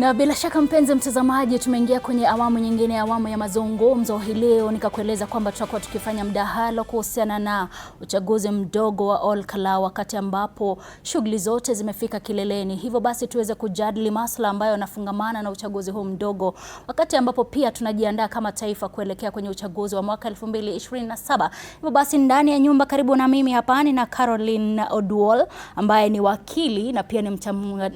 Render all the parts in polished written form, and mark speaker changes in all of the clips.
Speaker 1: Na bila shaka mpenzi mtazamaji, tumeingia kwenye awamu nyingine ya awamu ya mazungumzo hii leo. Nikakueleza kwamba tutakuwa tukifanya mdahalo kuhusiana na uchaguzi mdogo wa Ol Kalou, wakati ambapo shughuli zote zimefika kileleni. Hivyo basi tuweze kujadili masuala ambayo yanafungamana na uchaguzi huu mdogo, wakati ambapo pia tunajiandaa kama taifa kuelekea kwenye uchaguzi wa mwaka 2027. Hivyo basi ndani ya nyumba karibu na mimi hapa ni na Caroline Oduol ambaye ni wakili na pia ni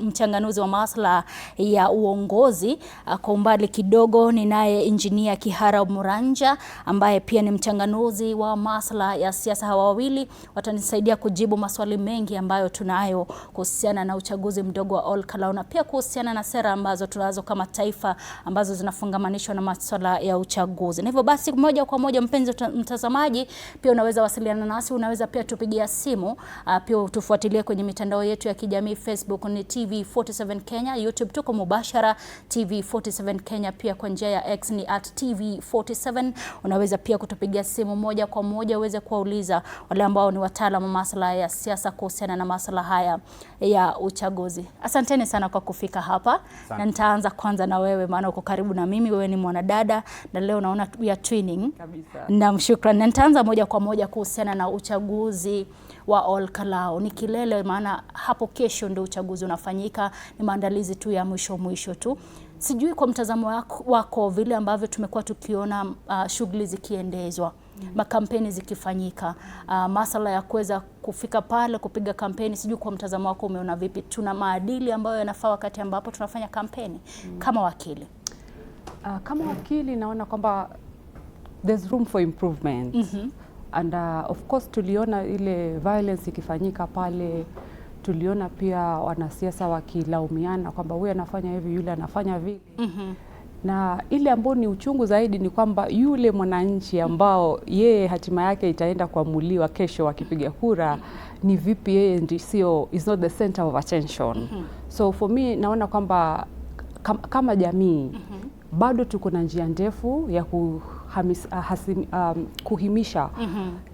Speaker 1: mchanganuzi wa masuala ya uongozi. Kwa umbali kidogo ninaye Engineer Kihara Muranja ambaye pia ni mchanganuzi wa masuala ya siasa. Hawa wawili watanisaidia kujibu maswali mengi ambayo tunayo kuhusiana na uchaguzi mdogo wa Ol Kalou na pia kuhusiana na sera ambazo tunazo kama taifa ambazo zinafungamanishwa na masuala ya uchaguzi. Na hivyo basi moja kwa moja mpenzi mtazamaji, pia unaweza wasiliana nasi, unaweza pia tupigia simu, pia utufuatilie kwenye mitandao yetu ya kijamii. Facebook ni TV47 Kenya, YouTube tuko mubashara TV47 Kenya, pia kwa njia ya X ni @TV47. Unaweza pia kutupigia simu moja kwa moja uweze kuwauliza wale ambao ni wataalamu wa masuala ya siasa kuhusiana na masuala haya ya uchaguzi. Asanteni sana kwa kufika hapa. Na nitaanza kwanza na wewe, maana uko karibu na mimi, wewe ni mwanadada na leo naona we are twinning kabisa. Na shukrani. Na nitaanza moja kwa moja kuhusiana na uchaguzi wa Ol Kalou. Ni kilele, maana hapo kesho ndio uchaguzi unafanyika, ni maandalizi tu ya mwisho tu. Sijui kwa mtazamo wako vile ambavyo tumekuwa tukiona shughuli zikiendezwa, makampeni zikifanyika, masuala ya kuweza kufika pale kupiga kampeni, sijui kwa mtazamo wako umeona vipi? Tuna maadili ambayo yanafaa wakati ambapo tunafanya kampeni kama wakili?
Speaker 2: Kama wakili naona kwamba there's room for improvement. And of course tuliona ile violence ikifanyika pale, tuliona pia wanasiasa wakilaumiana kwamba huyu anafanya hivi, yule anafanya vile. Na ile ambayo ni uchungu zaidi ni kwamba yule mwananchi ambao yeye hatima yake itaenda kuamuliwa kesho wakipiga kura, ni vipi yeye ndio is not the center of attention. So for me naona kwamba kama jamii bado tuko na njia ndefu ya kuhimisha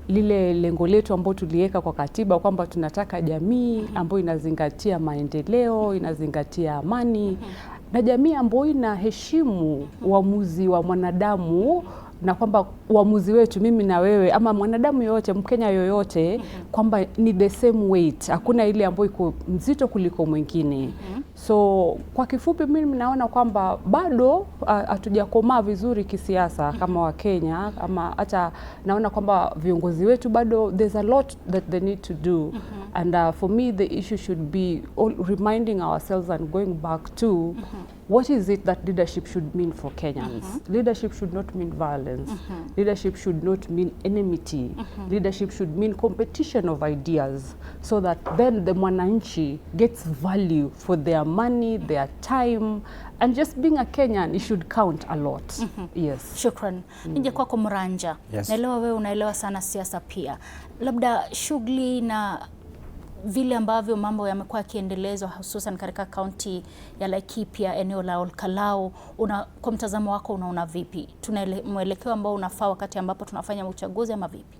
Speaker 2: lile lengo letu ambalo tuliweka kwa katiba kwamba tunataka jamii ambayo inazingatia maendeleo, inazingatia amani, na jamii ambayo inaheshimu uamuzi wa mwanadamu, na kwamba uamuzi wetu mimi na wewe ama mwanadamu yoyote, Mkenya yoyote, kwamba ni the same weight, hakuna ile ambayo iko mzito kuliko mwingine. So kwa kifupi mimi naona kwamba bado hatujakomaa vizuri kisiasa kama wa Kenya, ama hata naona kwamba viongozi wetu bado there's a lot that they need to do. And for me the issue should be reminding ourselves and going back to what is it that leadership should mean for Kenyans. Leadership should not mean violence. Leadership should not mean enmity. Leadership should mean competition of ideas, so that then the mwananchi gets value for their money, their time, and just being a Kenyan, it should count a lot. Yes.
Speaker 1: Shukran. Nije kwako Muranja. Naelewa wewe unaelewa sana siasa pia. Labda shughuli na vile ambavyo mambo yamekuwa yakiendelezwa hususan katika kaunti ya Laikipia, eneo la Ol Kalou, kwa mtazamo wako unaona vipi? Tuna mwelekeo ambao unafaa wakati ambapo tunafanya uchaguzi ama vipi?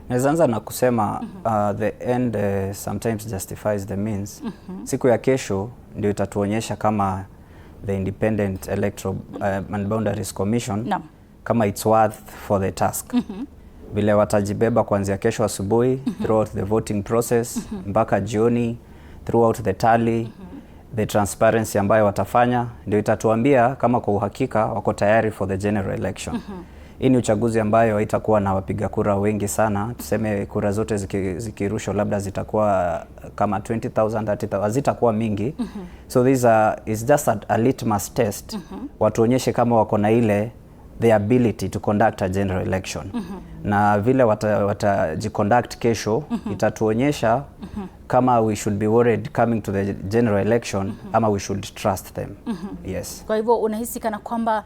Speaker 3: Naweza anza na kusema the end sometimes justifies the means. Siku ya kesho ndio itatuonyesha kama the Independent Electoral and Boundaries Commission kama it's worth for the task. Vile watajibeba kuanzia kesho asubuhi throughout the voting process mpaka jioni, throughout the tally, the transparency ambayo watafanya ndio itatuambia kama kwa uhakika wako tayari for the general election. Hii ni uchaguzi ambayo haitakuwa na wapiga kura wengi sana. Tuseme kura zote zikirushwa labda zitakuwa kama 20,000, 30,000, hazitakuwa mingi. So this is just a litmus test. Watuonyeshe kama wako na ile the ability to conduct a general election. Na vile watajiconduct kesho itatuonyesha kama we should be worried coming to the general election ama we should trust them. Yes.
Speaker 1: Kwa hivyo unahisi kana kwamba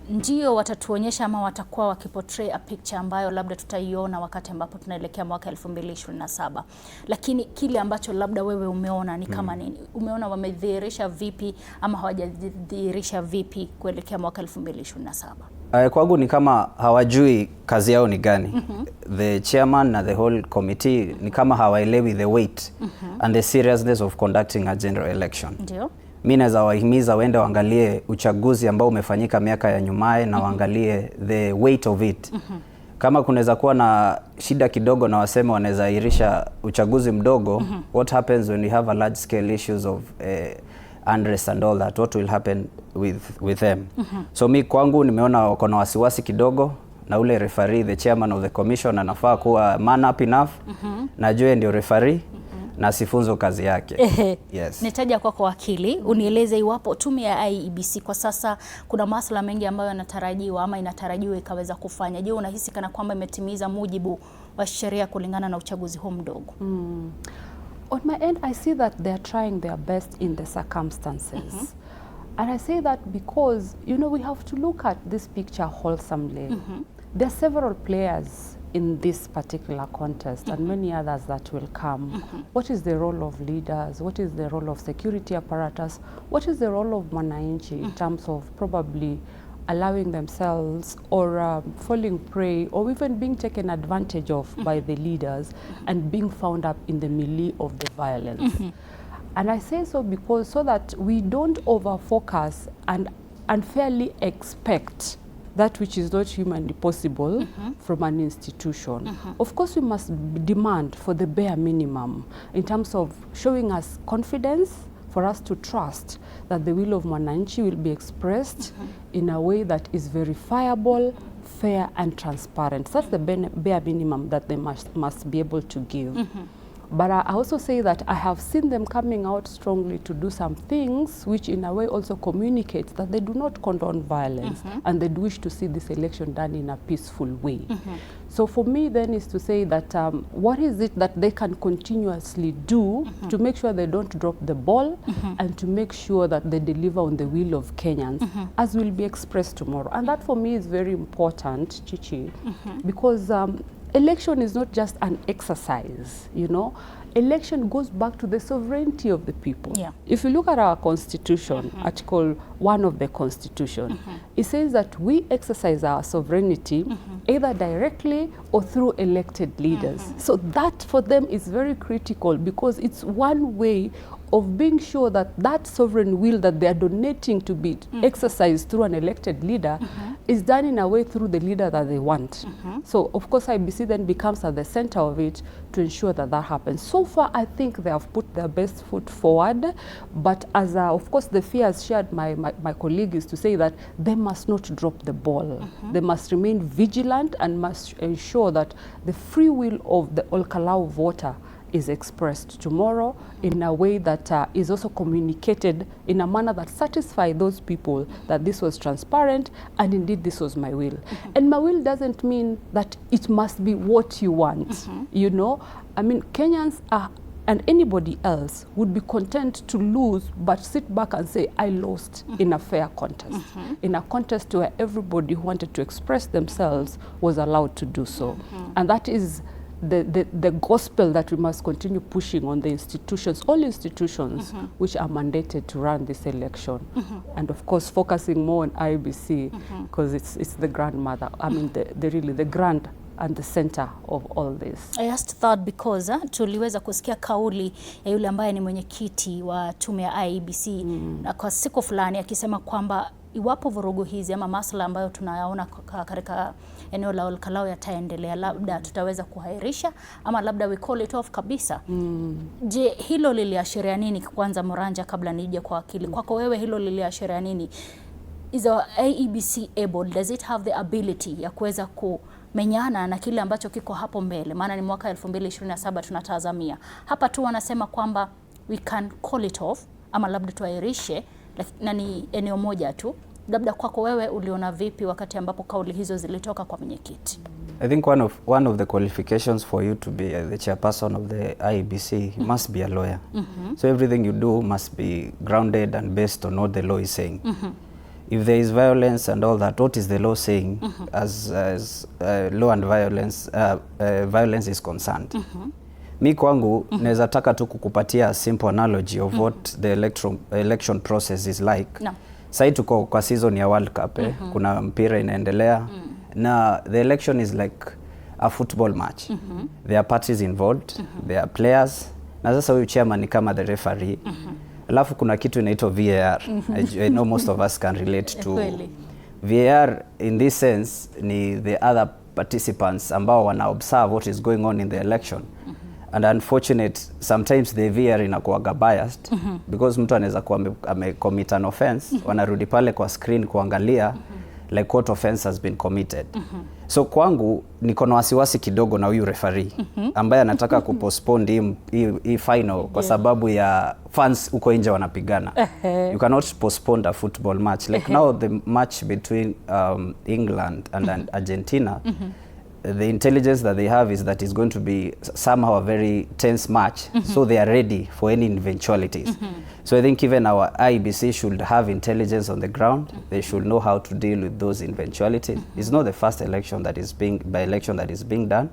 Speaker 1: ndio watatuonyesha ama watakuwa wakiportray a picture ambayo labda tutaiona wakati ambapo tunaelekea mwaka 2027. Lakini kile ambacho labda wewe umeona ni kama nini? Umeona wamedhihirisha vipi ama hawajadhihirisha vipi kuelekea mwaka 2027?
Speaker 3: Kwangu ni kama hawajui kazi yao ni gani. The chairman na the whole committee ni kama hawaelewi the weight and the seriousness of conducting a general election.
Speaker 1: Ndio.
Speaker 3: mi naweza wahimiza waende waangalie uchaguzi ambao umefanyika miaka ya nyumaye na waangalie the weight of it. Kama kunaweza kuwa na shida kidogo na waseme wanaweza ahirisha uchaguzi mdogo, what happens when we have a large scale issues of unrest and all that, what will happen with them? So mi kwangu nimeona wako na wasiwasi kidogo, na ule referee, the chairman of the commission, anafaa kuwa man up enough, najue ndio referee na sifunzo kazi yake. Yes.
Speaker 1: Nitaja kwako wakili, unieleze iwapo tume ya IEBC kwa sasa kuna masuala mengi ambayo yanatarajiwa ama inatarajiwa ikaweza kufanya. Je, unahisi kana kwamba imetimiza mujibu wa sheria kulingana na uchaguzi huu mdogo?
Speaker 2: On my end, I see that they are trying their best in the circumstances. And I say that because, you know, we have to look at this picture wholesomely. There are several players in this particular contest and many others that will come. What is the role of leaders? What is the role of security apparatus? What is the role of Mwananchi in terms of probably allowing themselves or falling prey or even being taken advantage of by the leaders and being found up in the melee of the violence? And I say so because so that we don't over-focus and unfairly expect that which is not humanly possible from an institution. Of course, we must demand for the bare minimum in terms of showing us confidence, for us to trust that the will of Mwananchi will be expressed in a way that is verifiable, fair and transparent. That's the bare minimum that they must be able to give. But I also say that I have seen them coming out strongly to do some things which in a way also communicates that they do not condone violence and they wish to see this election done in a peaceful way. So for me then is to say that what is it that they can continuously do to make sure they don't drop the ball and to make sure that they deliver on the will of Kenyans as will be expressed tomorrow. And that for me is very important, Chichi, because election is not just an exercise, you know. Election goes back to the sovereignty of the people. If you look at our constitution, Article 1 of the constitution, it says that we exercise our sovereignty either directly or through elected leaders. So that for them is very critical because it's one way of being sure that that sovereign will that they are donating to be exercised through an elected leader is done in a way through the leader that they want. So of course IEBC then becomes at the center of it to ensure that that happens. So far I think they have put their best foot forward, but as of course the fears shared my colleague is to say that they must not drop the ball. They must remain vigilant and must ensure that the free will of the Olkalau voter is expressed tomorrow in a way that is also communicated in a manner that satisfies those people that this was transparent and indeed this was my will. And my will doesn't mean that it must be what you want, you know. I mean, Kenyans are, and anybody else would be content to lose but sit back and say, I lost in a fair contest, in a contest where everybody who wanted to express themselves was allowed to do so. And that is the gospel that we must continue pushing on the institutions, all institutions which are mandated to run this election. And of course focusing more on IEBC because it's the grandmother, I mean really the grand and the center of all this.
Speaker 1: I asked that because tuliweza kusikia kauli ya yule ambaye ni mwenyekiti wa tume ya IEBC na kwa siku fulani akisema kwamba iwapo vurugu hizi ama masuala ambayo tunayaona katika eneo la Olkalau yataendelea, labda tutaweza kuhairisha ama labda we call it off kabisa. Je, hilo liliashiria nini kwanza, Moranja, kabla nije kwa akili kwako wewe, hilo liliashiria nini? Is our IEBC able, does it have the ability ya kuweza kumenyana na kile ambacho kiko hapo mbele? Maana ni mwaka 2027 tunatazamia. Hapa tu wanasema kwamba we can call it off ama labda tuairishe, na ni eneo moja tu. Labda kwako wewe uliona vipi wakati ambapo kauli hizo zilitoka kwa mwenyekiti?
Speaker 3: I think one of the qualifications for you to be the chairperson of the IEBC, you must be a lawyer. So everything you do must be grounded and based on what the law is saying. If there is violence and all that, what is the law saying as law and violence is concerned? Mi kwangu naweza taka tu kukupatia a simple analogy of what the election process is like. Sasa tuko kwa season ya World Cup, kuna mpira inaendelea na the election is like a football match. There are parties involved, there are players, na sasa huyu chairman ni kama the referee. Alafu kuna kitu inaitwa VAR. I know most of us can relate to
Speaker 1: Kweli.
Speaker 3: VAR. In this sense ni the other participants ambao wana observe what is going on in the election. And unfortunate sometimes the VAR inakuwa biased because mtu anaweza kuwa commit an offense, wanarudi pale kwa screen kuangalia like what offense has been committed. So kwangu niko na wasiwasi kidogo na huyu referee ambaye anataka kupostpone hii final kwa sababu ya fans uko nje wanapigana. You cannot postpone a football match like now the match between England and Argentina. The intelligence that they have is that it's going to be somehow a very tense match, so they are ready for any eventualities. So I think even our IEBC should have intelligence on the ground. They should know how to deal with those eventualities. It's not the first election that is being done.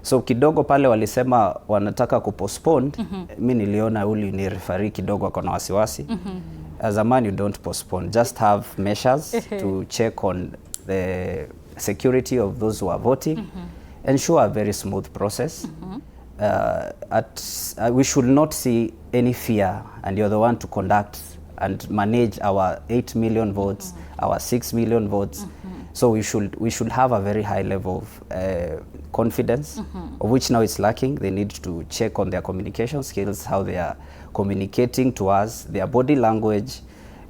Speaker 3: So kidogo pale walisema wanataka kupostpone, mimi niliona uli ni referee kidogo akona wasiwasi. As a man you don't postpone, just have measures to check on the security of those who are voting, ensure a very smooth process. We should not see any fear, and you're the one to conduct and manage our 8 million votes, our 6 million votes. So we should have a very high level of confidence, of which now it's lacking. They need to check on their communication skills, how they are communicating to us, their body language.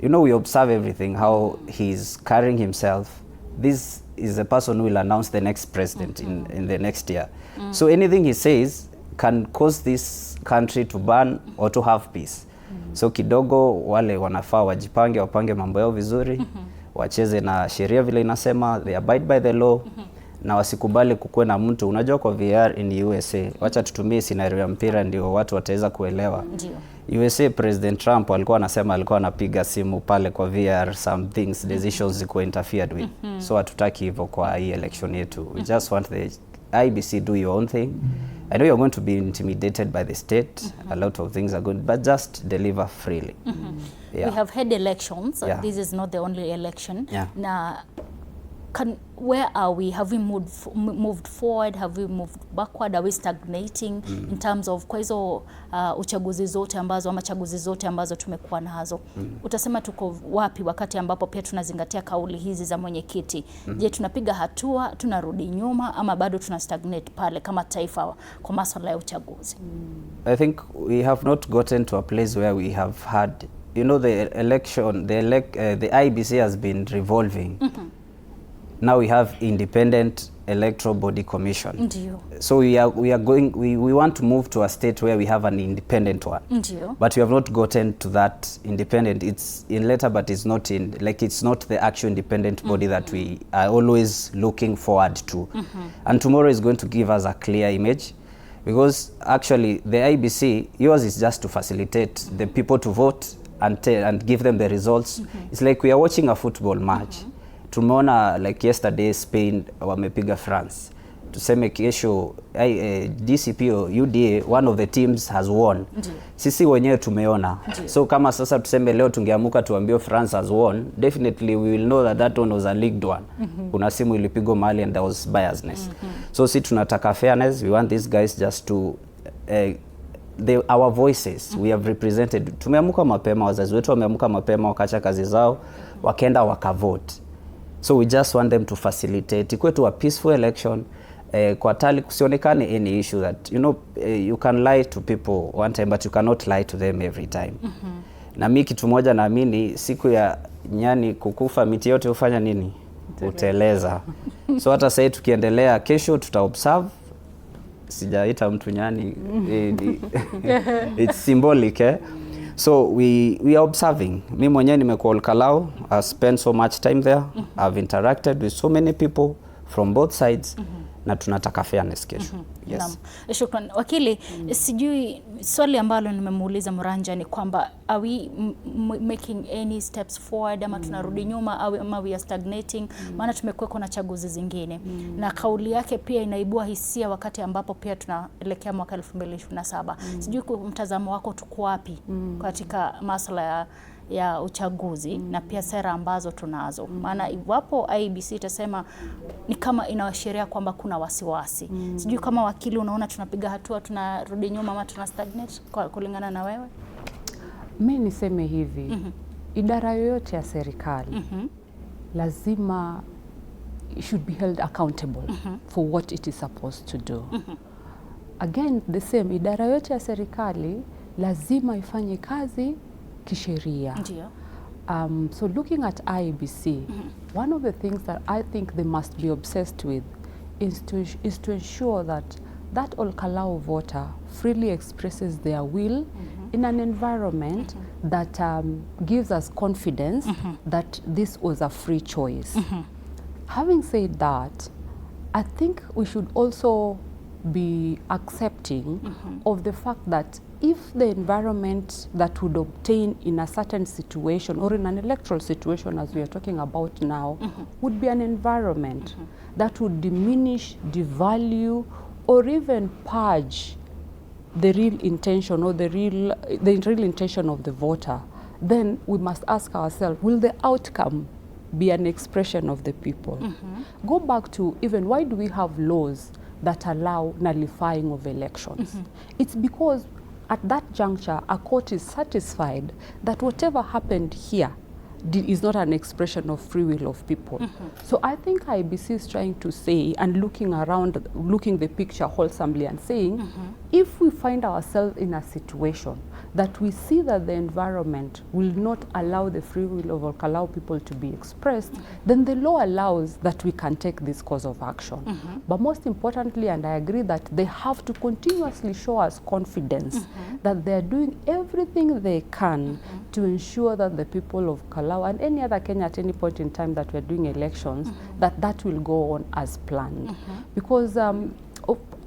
Speaker 3: You know, we observe everything, how he's carrying himself. This is the person who will announce the next president in the next year. So anything he says can cause this country to burn or to have peace. So kidogo wale wanafaa wajipange, wapange mambo yao vizuri, wacheze na sheria vile inasema, they abide by the law, na wasikubali kukue na mtu. Unajua kwa VR in USA, wacha tutumie scenario ya mpira ndio watu wataweza kuelewa. USA President Trump alikuwa anasema alikuwa anapiga simu pale kwa VR, some things, decisions zikuwa interfered with. So hatutaki hivyo kwa hii election yetu. We just want the IEBC do your own thing. I know you're going to be intimidated by the state. A lot of things are good, but just deliver freely.
Speaker 1: We have had elections. This is not the only election. Na where are we? Have we moved forward? Have we moved backward? Are we stagnating in terms of kwa hizo uchaguzi zote ambazo ama chaguzi zote ambazo tumekuwa nazo? Utasema tuko wapi wakati ambapo pia tunazingatia kauli hizi za mwenyekiti? Je, tunapiga hatua, tunarudi nyuma, ama bado tuna stagnate pale kama taifa kwa masuala ya uchaguzi?
Speaker 3: I think we have not gotten to a place where we have had, you know, the election, the IEBC has been revolving. Now we have independent electoral body commission.
Speaker 1: Ndiyo.
Speaker 3: So we want to move to a state where we have an independent one.
Speaker 1: Ndiyo.
Speaker 3: But we have not gotten to that independent. It's in letter, but it's not in, like, it's not the actual independent body that we are always looking forward to. And tomorrow is going to give us a clear image, because actually the IEBC, yours is just to facilitate the people to vote and give them the results. It's like we are watching a football match. Tumeona like yesterday Spain wamepiga France. Tuseme kesho DCP or UDA, one of the teams has won. Sisi wenyewe tumeona. So kama sasa tuseme leo tungeamuka tuambie France has won, definitely we will know that that one was a leagued one. Kuna simu ilipigwa mahali and there was biasness. So si tunataka fairness. We want these guys just to our voices we have represented. Tumeamuka mapema, wazazi wetu wameamuka mapema, wakacha kazi zao, wakaenda wakavote. So we just want them to facilitate kwetu a peaceful election. Kwa tali kusionekane any issue that, you know, you can lie to people one time but you cannot lie to them every time. Na mimi kitu moja naamini, siku ya nyani kukufa miti yote hufanya nini? Uteleza. So hata sasa tukiendelea, kesho tutaobserve. Sijaita mtu nyani. It's symbolic, eh? So we are observing. Mimi mwenyewe nimekuwa Olkalau, I spent so much time there. I've interacted with so many people from both sides. Na tunataka fairness kesho. Yes.
Speaker 1: Shukran. Wakili, sijui swali ambalo nimemuuliza Muranja ni kwamba are we making any steps forward ama tunarudi nyuma ama we are stagnating? Maana tumekuwa na chaguzi zingine. Na kauli yake pia inaibua hisia wakati ambapo pia tunaelekea mwaka 2027. Sijui kwa mtazamo wako tuko wapi katika masuala ya uchaguzi na pia sera ambazo tunazo. Maana iwapo IEBC itasema ni kama inaashiria kwamba kuna wasiwasi. Sijui kama wakili unaona tunapiga hatua, tunarudi nyuma ama tuna stagnate kulingana na wewe?
Speaker 2: Mi niseme hivi, idara yoyote ya serikali lazima should be held accountable for what it is supposed to do. Again, the same, idara yote ya serikali lazima ifanye kazi kisheria.
Speaker 1: Ndio.
Speaker 2: So looking at IEBC, one of the things that I think they must be obsessed with is to ensure that Olkalau voter freely expresses their will in an environment that gives us confidence that this was a free choice. Having said that, I think we should also be accepting of the fact that if the environment that would obtain in a certain situation or in an electoral situation as we are talking about now would be an environment that would diminish, devalue, or even purge the real intention or the real intention of the voter, then we must ask ourselves, will the outcome be an expression of the people? Go back to even why do we have laws that allow nullifying of elections? It's because at that juncture, a court is satisfied that whatever happened here is not an expression of free will of people. So I think IEBC is trying to say, and looking the picture wholesomely and saying, if we find ourselves in a situation that we see that the environment will not allow the free will of Olkalau people to be expressed, then the law allows that we can take this course of action. But most importantly, and I agree that they have to continuously show us confidence that they are doing everything they can to ensure that the people of Kalau and any other Kenya at any point in time that we're doing elections, that will go on as planned. Because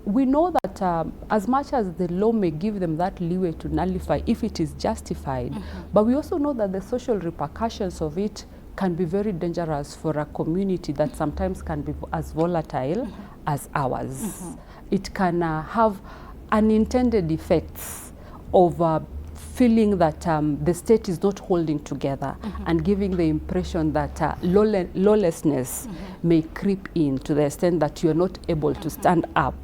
Speaker 2: we know that as much as the law may give them that leeway to nullify if it is justified, but we also know that the social repercussions of it can be very dangerous for a community that sometimes can be as volatile as ours. It can have unintended effects of feeling that the state is not holding together and giving the impression that lawlessness may creep in to the extent that you are not able to stand up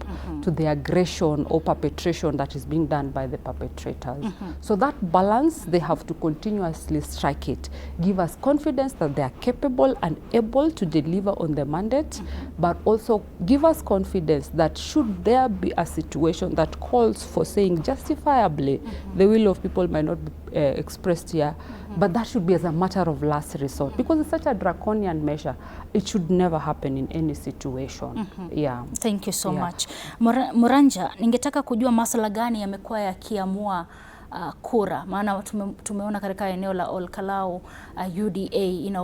Speaker 2: to the aggression or perpetration that is being done by the perpetrators. So that balance, they have to continuously strike it. Give us confidence that they are capable and able to deliver on the mandate, but also give us confidence that should there be a situation that calls for saying justifiably the will of people might not be expressed here, but that should be as a matter of last resort, because it's such a draconian measure. It should never happen in any situation. Yeah.
Speaker 1: Thank you so much. Muranja, ningetaka kujua masuala gani yamekuwa yakiamua kura, maana tumeona katika eneo la Olkalau UDA ina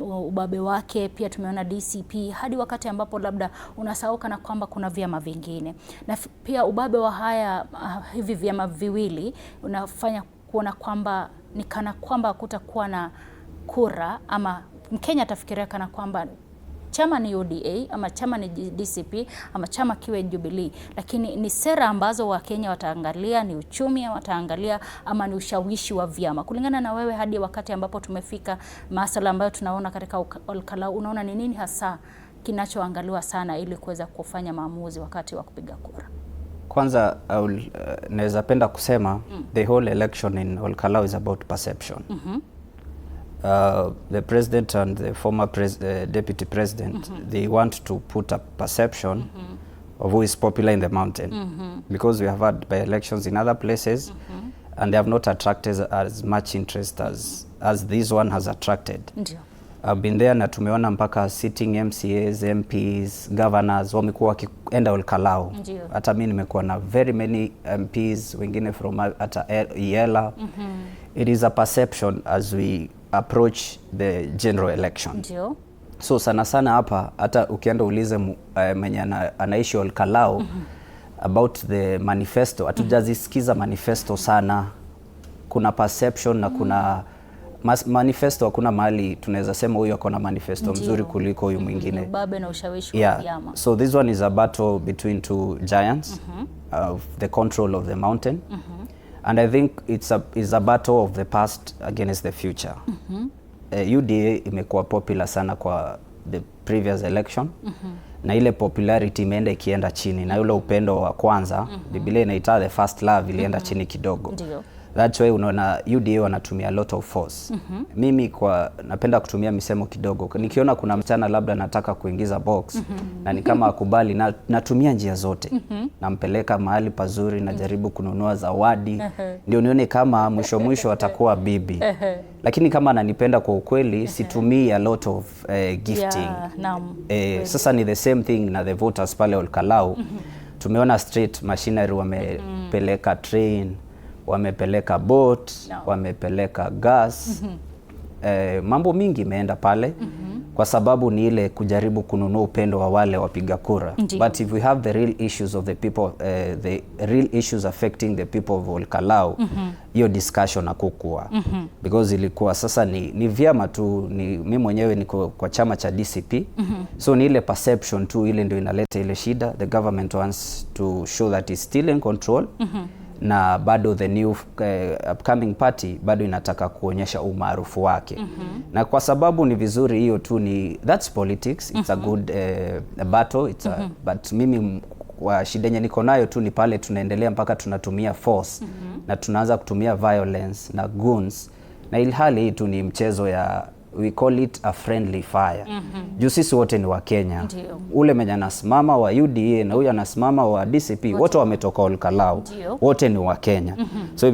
Speaker 1: ubabe wake, pia tumeona DCP, hadi wakati ambapo labda unasauka na kwamba kuna vyama vingine, na pia ubabe wa haya hivi vyama viwili unafanya kuona kwamba ni kana kwamba kutakuwa na kura, ama Mkenya atafikiria kana kwamba chama ni UDA ama chama ni DCP ama chama kiwe Jubilee, lakini ni sera ambazo Wakenya wataangalia, ni uchumi wataangalia, ama ni ushawishi wa vyama. Kulingana na wewe, hadi wakati ambapo tumefika, masuala ambayo tunaona katika Olkalau, unaona ni nini hasa kinachoangaliwa sana ili kuweza kufanya maamuzi wakati wa kupiga kura?
Speaker 3: Kwanza naweza penda kusema the whole election in Olkalau is about perception. The president and the former deputy president, they want to put a perception of who is popular in the mountain, because we have had by-elections in other places and they have not attracted as much interest as this one has attracted. I've been there na tumeona mpaka sitting MCAs, MPs, governors wamekuwa wakienda Olkalau. Hata mimi nimekuwa na very many MPs, wengine from hata Yela. It is a perception as we approach the general election. So sana sana hapa, hata ukienda ulize mwenye anaishi Olkalau about the manifesto, hatujazisikiza manifesto sana. Kuna perception na kuna manifesto, hakuna mahali tunaweza sema huyu akona manifesto mzuri kuliko huyu mwingine.
Speaker 1: Ubabe na ushawishi wa vyama.
Speaker 3: So this one is a battle between two giants of the control of the mountain. And I think it's a battle of the past against the future. UDA imekuwa popular sana kwa the previous election. Na ile popularity imeenda ikienda chini, na yule upendo wa kwanza, Biblia inaita the first love, ilienda chini kidogo. That's why unaona UDA wanatumia a lot of force. Mimi napenda kutumia misemo kidogo. Nikiona kuna msichana labda nataka kuingiza box na ni kama akubali, natumia njia zote. Nampeleka mahali pazuri, najaribu kununua zawadi. Ndio nione kama mwisho atakuwa bibi. Lakini kama ananipenda kwa ukweli, situmii a lot of gifting. Sasa ni the same thing na the voters pale Olkalau. Tumeona street machinery, wamepeleka train, wamepeleka boat, wamepeleka gas. Mambo mingi imeenda pale kwa sababu ni ile kujaribu kununua upendo wa wale wapiga kura. But if we have the real issues of the people, the real issues affecting the people of Olkalau, hiyo discussion hakukua. Because ilikuwa sasa ni vyama tu, mimi mwenyewe niko kwa chama cha DCP. So ni ile perception tu ile ndio inaleta ile shida. The government wants to show that it's still in control. Na bado the new upcoming party bado inataka kuonyesha umaarufu wake. Na kwa sababu ni vizuri hiyo tu, that's politics, it's a good battle, but mimi wa shida yenye niko nayo tu ni pale tunaendelea mpaka tunatumia force na tunaanza kutumia violence na goons, na ilhali hii tu ni mchezo ya, we call it a friendly fire. Juu sisi wote ni wa Kenya. Ule mwenye anasimama wa UDA na huyu anasimama wa DCP, wote wametoka Olkalau. Wote ni wa Kenya. So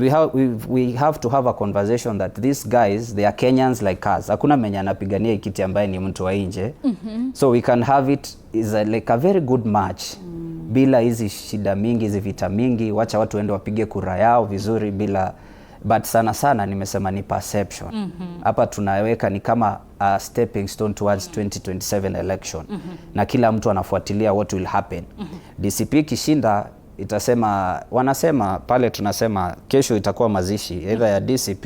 Speaker 3: we have to have a conversation that these guys, they are Kenyans like us. Hakuna mwenye anapigania kiti ambaye ni mtu wa nje. So we can have it is like a very good match. Bila hizi shida mingi, hizi vita mingi, wacha watu waende wapige kura yao vizuri bila. But sana nimesema ni perception. Hapa tunaweka ni kama a stepping stone towards 2027 election. Na kila mtu anafuatilia what will happen. DCP kishinda itasema, wanasema pale, tunasema kesho itakuwa mazishi either ya DCP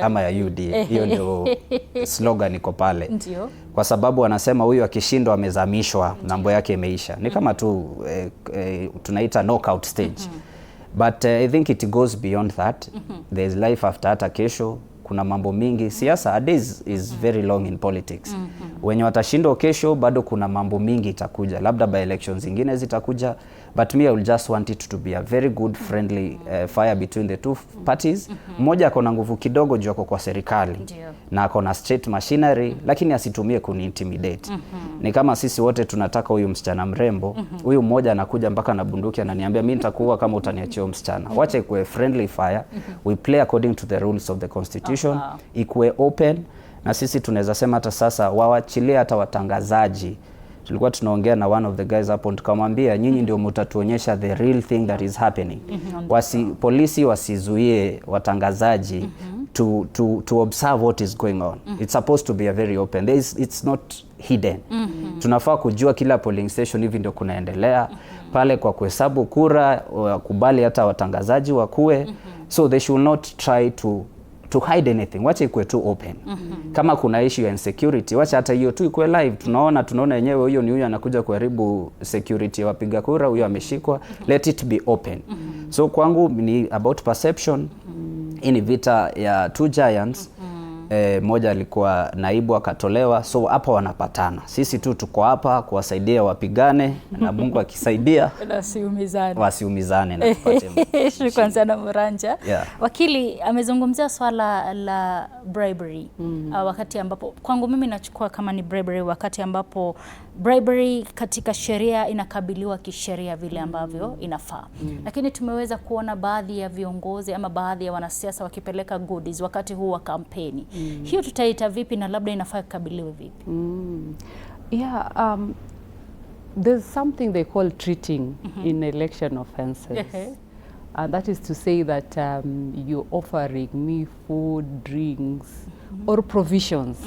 Speaker 3: ama ya UDA. Hiyo ndio slogan iko pale. Kwa sababu wanasema huyu akishindwa amezamishwa, mambo yake imeisha. Ni kama tu tunaita knockout stage. But I think it goes beyond that. There's life after hata kesho. Kuna mambo mingi. Siasa, a day is very long in politics. Wenye watashindwa kesho, bado kuna mambo mingi itakuja. Labda by elections zingine zitakuja. But me, I will just want it to be a very good friendly fire between the two parties. Mmoja akona nguvu kidogo juu ako kwa serikali. Na akona straight machinery, lakini asitumie kuni-intimidate. Ni kama sisi wote tunataka huyu msichana mrembo. Huyu mmoja anakuja mpaka na bunduki ananiambia mimi nitakuua kama utaniachia msichana. Wacha ikuwe friendly fire. We play according to the rules of the constitution. Ikuwe open. Na sisi tunaweza sema hata sasa wawachilie hata watangazaji. Tulikuwa tunaongea na one of the guys hapo, tukamwambia nyinyi ndio mtatuonyesha the real thing that is happening. Polisi wasizuie watangazaji to observe what is going on. It's supposed to be a very open. It's not hidden. Tunafaa kujua kila polling station hivi ndio kunaendelea pale kwa kuhesabu kura, wakubali hata watangazaji wakue. So they should not try to hide anything. Wacha ikuwe tu open. Kama kuna issue ya insecurity, wacha hata hiyo tu ikuwe live. Tunaona yenyewe huyo ni huyo anakuja kuharibu security ya wapiga kura, huyo ameshikwa. Let it be open. So kwangu ni about perception. Ini vita ya two giants. Moja alikuwa naibu akatolewa, so hapa wanapatana. Sisi tu tuko hapa kuwasaidia wapigane, na Mungu akisaidia wasiumizane na tupate.
Speaker 1: Shukrani sana Muranja. Wakili amezungumzia swala la bribery. Wakati ambapo kwangu mimi nachukua kama ni bribery, wakati ambapo bribery katika sheria inakabiliwa kisheria vile ambavyo inafaa. Lakini tumeweza kuona baadhi ya viongozi ama baadhi ya wanasiasa wakipeleka goodies wakati huu wa kampeni. Hiyo tutaita vipi na labda inafaa kukabiliwa vipi?
Speaker 2: There's something they call treating in election offenses. And that is to say that you're offering me food, drinks, or provisions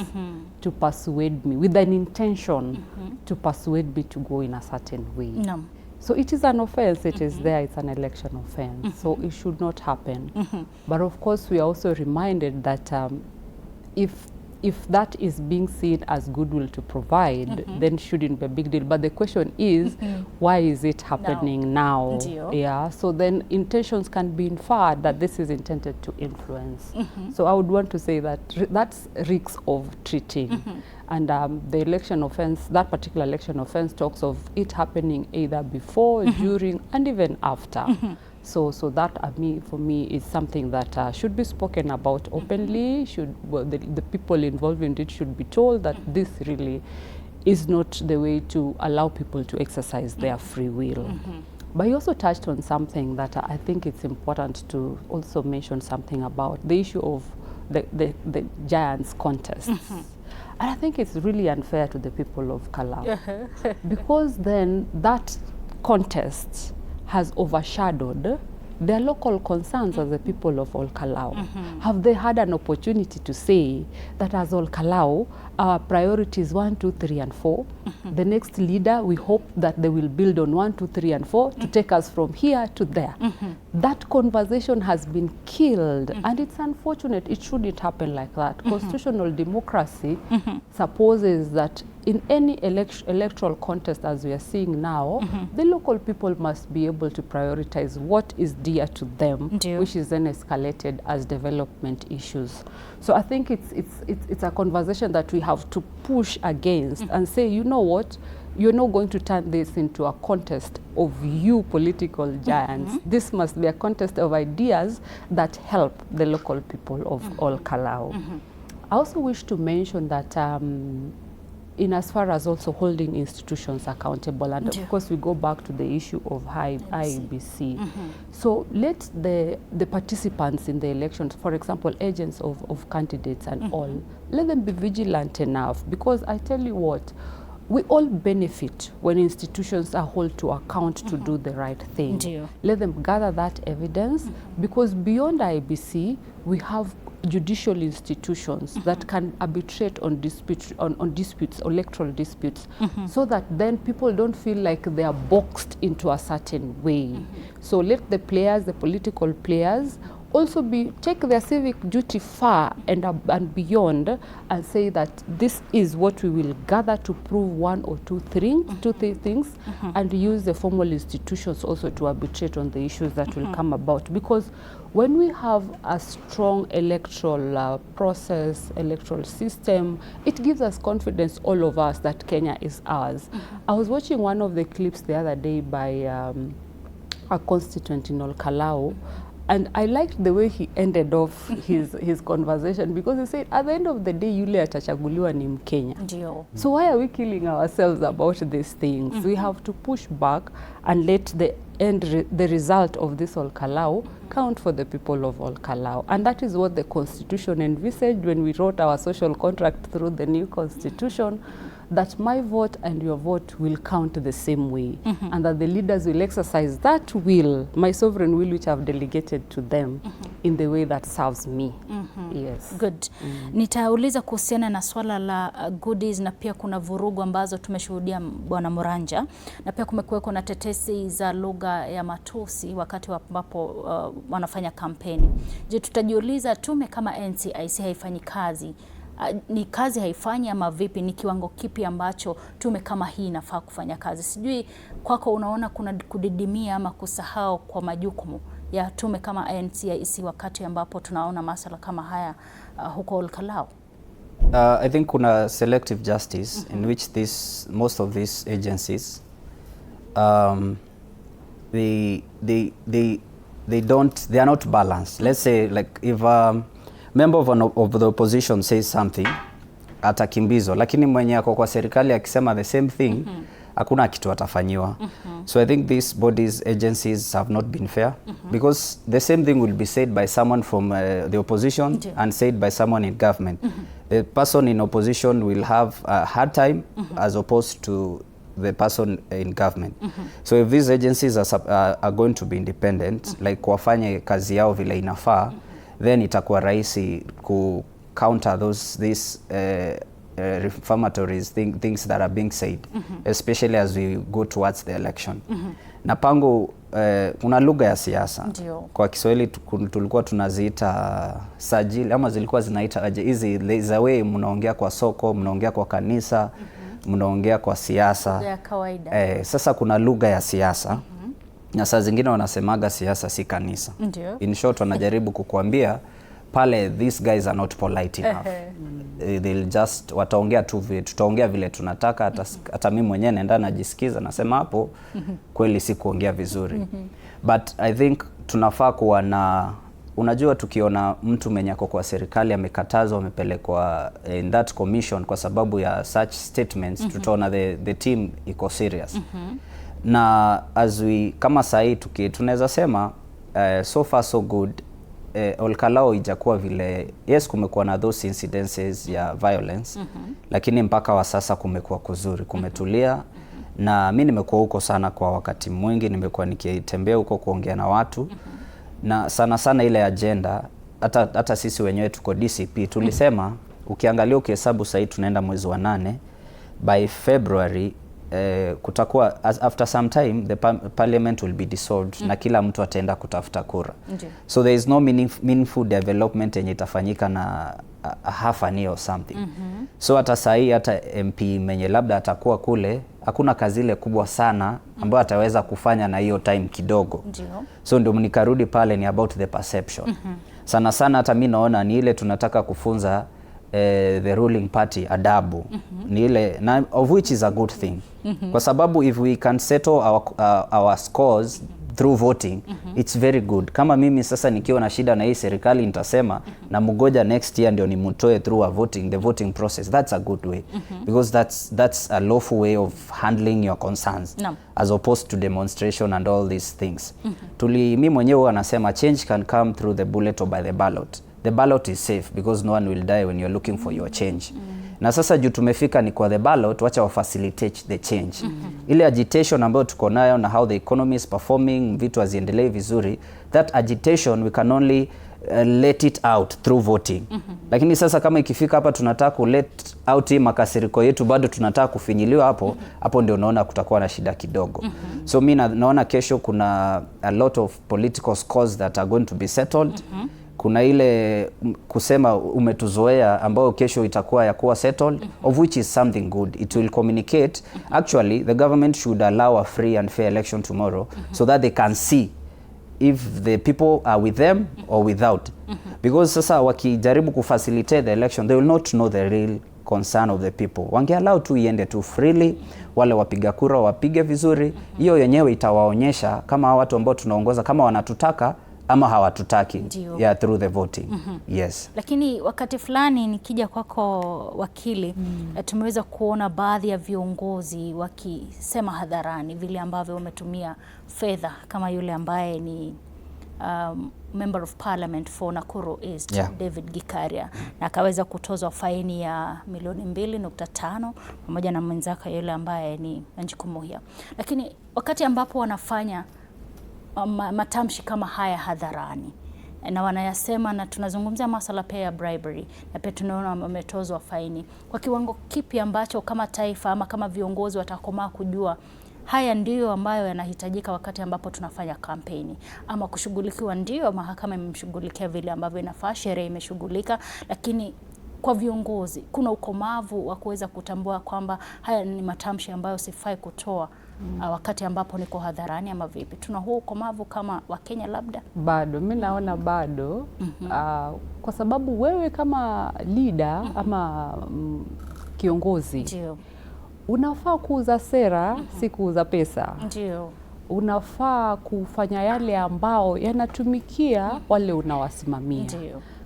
Speaker 2: to persuade me with an intention to persuade me to go in a certain way. So it is an offense, it is there, it's an election offense. So it should not happen. But of course we are also reminded that if that is being seen as goodwill to provide, then it shouldn't be a big deal. But the question is, why is it happening now? Yeah, so then intentions can be inferred that this is intended to influence. So I would want to say that that's risks of treating. And the election offense, that particular election offense talks of it happening either before, during, and even after. So that for me is something that should be spoken about openly. The people involved in it should be told that this really is not the way to allow people to exercise their free will. But you also touched on something that I think it's important to also mention something about, the issue of the Giants contest. And I think it's really unfair to the people of Kalau because then that contest has overshadowed their local concerns as the people of Ol Kalou. Have they had an opportunity to say that as Ol Kalou, our priorities 1, 2, 3, and 4. The next leader, we hope that they will build on 1, 2, 3, and 4 to take us from here to there. That conversation has been killed, and it's unfortunate. It shouldn't happen like that. Constitutional democracy supposes that in any electoral contest, as we are seeing now, the local people must be able to prioritize what is dear to them, which is then escalated as development issues. So I think it's a conversation that we have to push against and say, you know what, you're not going to turn this into a contest of you political giants. This must be a contest of ideas that help the local people of Ol Kalou. I also wish to mention that in as far as also holding institutions accountable, and of course we go back to the issue of IEBC. So let the participants in the elections, for example, agents of candidates and all, let them be vigilant enough, because I tell you what, we all benefit when institutions are held to account to do the right thing. Let them gather that evidence, because beyond IEBC, we have judicial institutions that can arbitrate on disputes, electoral disputes, so that then people don't feel like they are boxed into a certain way. So let the players, the political players, also take their civic duty far and beyond, and say that this is what we will gather to prove 1 or 2 things, and use the formal institutions also to arbitrate on the issues that will come about. Because when we have a strong electoral process, electoral system, it gives us confidence, all of us, that Kenya is ours. I was watching one of the clips the other day by a constituent in Ol Kalou, and I liked the way he ended off his conversation, because he said, at the end of the day, yule atachaguliwa ni Mkenya. So why are we killing ourselves about these things? We have to push back and let the result of this Ol Kalou count for the people of Ol Kalou. And that is what the Constitution envisaged when we wrote our social contract through the new Constitution, that my vote and your vote will count the same way, and that the leaders will exercise that will, my sovereign will, which I've delegated to them, in the way that serves me. Yes.
Speaker 1: Good. Nitauliza kuhusiana na swala la goodies, na pia kuna vurugu ambazo tumeshuhudia Bwana Muranja, na pia kumekuweko na tetesi za lugha ya matusi wakati ambapo wanafanya kampeni. Je, tutajiuliza tume kama NCIC haifanyi kazi? Ni kazi haifanyi ama vipi? Ni kiwango kipi ambacho tume kama hii inafaa kufanya kazi? Sijui kwako unaona kuna kudidimia ama kusahau kwa majukumu ya tume kama NCIC wakati ambapo tunaona masuala kama haya huko Ol Kalou?
Speaker 3: I think kuna selective justice in which most of these agencies they are not balanced. Let's say, like, if member of the opposition says something, atakimbizwa, lakini mwenye ako kwa serikali akisema the same thing, hakuna kitu atafanyiwa. So I think these bodies, agencies have not been fair, because the same thing will be said by someone from the opposition and said by someone in government. The person in opposition will have a hard time as opposed to the person in government. So if these agencies are going to be independent, like wafanye kazi yao vile inafaa, then itakuwa rahisi ku counter these reformatory things that are being said, especially as we go towards the election. Na pango kuna lugha ya siasa. Kwa Kiswahili tulikuwa tunaziita sajili, ama zilikuwa zinaita aje hizi za way, mnaongea kwa soko, mnaongea kwa kanisa, mnaongea kwa siasa
Speaker 1: ya kawaida.
Speaker 3: Sasa kuna lugha ya siasa. Na saa zingine wanasemaga siasa si kanisa. In short, wanajaribu kukuambia pale, these guys are not polite enough. They'll just wataongea tu vile tutaongea vile tunataka. Hata mimi mwenyewe naenda najisikiza, nasema hapo kweli si kuongea vizuri. But I think tunafaa kuwa na, unajua tukiona mtu mwenye ako kwa serikali amekatazwa, amepelekwa in that commission kwa sababu ya such statements, tutaona the team iko serious. Na as we kama sahi tunaweza sema so far so good. Olkalao ijakuwa vile, yes, kumekuwa na those incidences ya violence, lakini mpaka wa sasa kumekuwa kuzuri, kumetulia. Na mimi nimekuwa huko sana kwa wakati mwingi, nimekuwa nikitembea huko kuongea na watu. Na sana sana ile agenda, hata sisi wenyewe tuko DCP tulisema, ukiangalia ukihesabu sasa tunaenda mwezi wa 8, by February kutakuwa after some time the parliament will be dissolved, na kila mtu ataenda kutafuta kura. So there is no meaningful development yenye itafanyika na half an year or something. So hata sahi hata MP mwenye labda atakuwa kule, hakuna kazi ile kubwa sana ambayo ataweza kufanya na hiyo time kidogo. So ndio nikarudi pale, ni about the perception. Sana sana hata mimi naona ni ile tunataka kufunza the ruling party adabu. Ni ile of which is a good thing. Kwa sababu if we can settle our scores through voting, it's very good. Kama mimi sasa nikiwa na shida na hii serikali nitasema na mgoja next year ndio nimtoe through the voting process. That's a good way. Because that's a lawful way of handling your concerns, as opposed to demonstration and all these things. Mimi mwenyewe anasema change can come through the bullet or by the ballot. The ballot is safe because no one will die when you're looking for your change. Na sasa juu tumefika ni kwa the ballot, wacha wa facilitate the change. Ile agitation ambayo tuko nayo na how the economy is performing, vitu haziendelee vizuri, that agitation we can only let it out through voting. Lakini sasa kama ikifika hapa tunataka ku let out hii makasiriko yetu, bado tunataka kufinyiliwa hapo ndio naona kutakuwa na shida kidogo. So mimi naona kesho kuna a lot of political scores that are going to be settled. Kuna ile kusema umetuzoea ambayo kesho itakuwa ya kuwa settled, of which is something good. It will communicate. Actually, the government should allow a free and fair election tomorrow, so that they can see if the people are with them or without. Because sasa wakijaribu kufacilitate the election, they will not know the real concern of the people. Wangeallow tu iende tu freely, wale wapiga kura wapige vizuri. Hiyo yenyewe itawaonyesha kama watu ambao tunaongoza kama wanatutaka ama hawatutaki, through the voting. Yes.
Speaker 1: Lakini wakati fulani nikija kwako wakili, tumeweza kuona baadhi ya viongozi wakisema hadharani vile ambavyo wametumia fedha, kama yule ambaye ni Member of Parliament for Nakuru East, David Gikaria, na akaweza kutozwa faini ya milioni 2.5 pamoja na mwenzake yule ambaye ni Wanjiku Muhia. Lakini wakati ambapo wanafanya matamshi kama haya hadharani na wanayasema, na tunazungumzia masuala pia ya bribery, na pia tunaona wametozwa faini, kwa kiwango kipi ambacho kama taifa ama kama viongozi watakomaa kujua haya ndiyo ambayo yanahitajika wakati ambapo tunafanya kampeni, ama kushughulikiwa ndio mahakama imemshughulikia vile ambavyo inafaa, sheria imeshughulika, lakini kwa viongozi kuna ukomavu wa kuweza kutambua kwamba haya ni matamshi ambayo sifai kutoa wakati ambapo niko hadharani, ama vipi? Tuna huo ukomavu kama Wakenya labda?
Speaker 2: Bado, mimi naona bado. Kwa sababu wewe kama leader ama kiongozi, unafaa kuuza sera, si kuuza pesa. Unafaa kufanya yale ambao yanatumikia wale unawasimamia.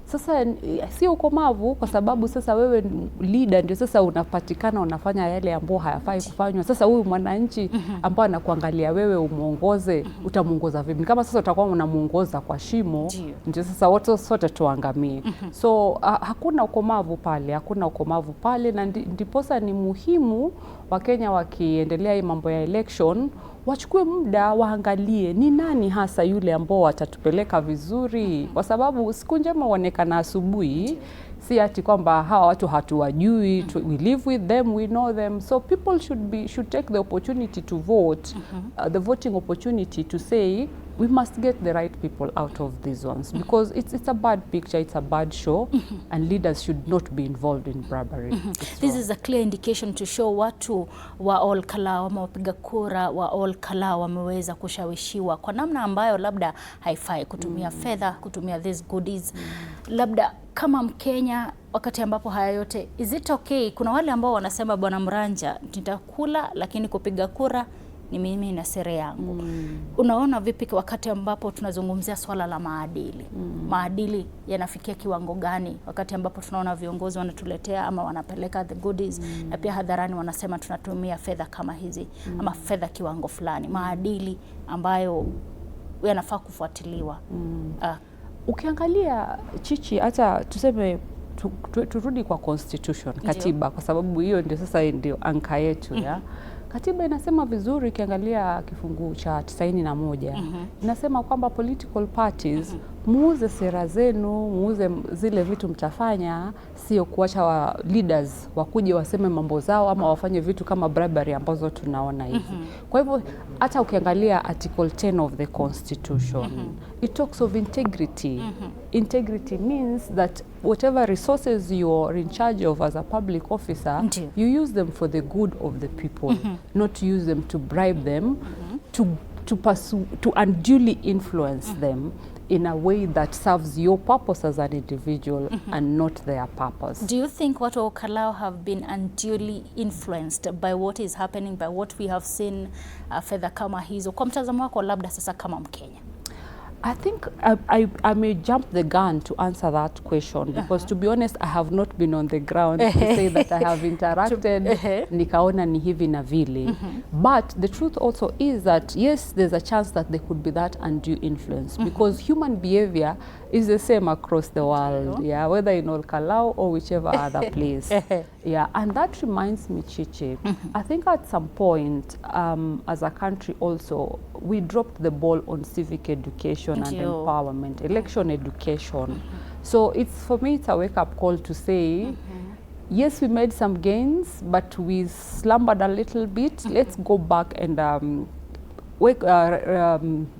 Speaker 2: Sasa sio ukomavu, kwa sababu sasa wewe leader ndio sasa unapatikana unafanya yale ambayo hayafai kufanywa. Sasa huyu mwananchi ambao anakuangalia wewe umuongoze, utamuongoza vipi? Kama sasa utakuwa unamuongoza kwa shimo, ndio sasa wote sote tuangamie. So hakuna ukomavu pale, hakuna ukomavu pale, na ndiposa ni muhimu Wakenya wakiendelea hii mambo ya election wachukue muda waangalie ni nani hasa yule ambao watatupeleka vizuri, kwa sababu siku njema huonekana asubuhi. Si ati kwamba hawa watu hatuwajui, we live with them, we know them. So people should take the opportunity to vote, the voting opportunity, to say we must get the right people out of these ones, because it's a bad picture, it's a bad show, and leaders should not be involved in bribery.
Speaker 1: This is a clear indication to show watu wa Olkalau ama wapiga kura wa Olkalau wameweza kushawishiwa kwa namna ambayo labda haifai kutumia fedha, kutumia these goodies. Labda kama Mkenya, wakati ambapo haya yote, is it okay? Kuna wale ambao wanasema Bwana Mranja, nitakula lakini kupiga kura ni mimi na sere yangu. Unaona vipi wakati ambapo tunazungumzia swala la maadili? Maadili yanafikia kiwango gani wakati ambapo tunaona viongozi wanatuletea ama wanapeleka the goodies na pia hadharani wanasema tunatumia fedha kama hizi ama fedha kiwango fulani, maadili ambayo yanafaa kufuatiliwa.
Speaker 2: Ukiangalia Chichi, hata tuseme turudi kwa constitution, katiba, kwa sababu hiyo ndio sasa ndio anka yetu ya katiba. Inasema vizuri, ukiangalia kifungu cha 91 inasema kwamba political parties muuze sera zenu, muuze zile vitu mtafanya, sio kuacha leaders wakuje waseme mambo zao ama wafanye vitu kama bribery ambazo tunaona hizi. Kwa hivyo hata ukiangalia article 10 of the constitution, it talks of integrity. Integrity means that whatever resources you're in charge of as a public officer, you use them for the good of the people, not to use them to bribe them, to pursue, to unduly influence them in a way that serves your purpose as an individual and not their purpose.
Speaker 1: Do you think watu wa Olkalau have been unduly influenced by what is happening, by what we have seen, fedha kama hizo? Kwa mtazamo wako labda sasa kama Mkenya.
Speaker 2: I think I may jump the gun to answer that question because to be honest, I have not been on the ground to say that I have interacted nikaona ni hivi na vile. But the truth also is that yes, there's a chance that there could be that undue influence because human behavior is the same across the world, whether in Olkalau or whichever other place. And that reminds me, Chichi, I think at some point as a country also, we dropped the ball on civic education and empowerment, election education. So for me, it's a wake-up call to say, yes, we made some gains, but we slumbered a little bit. Let's go back and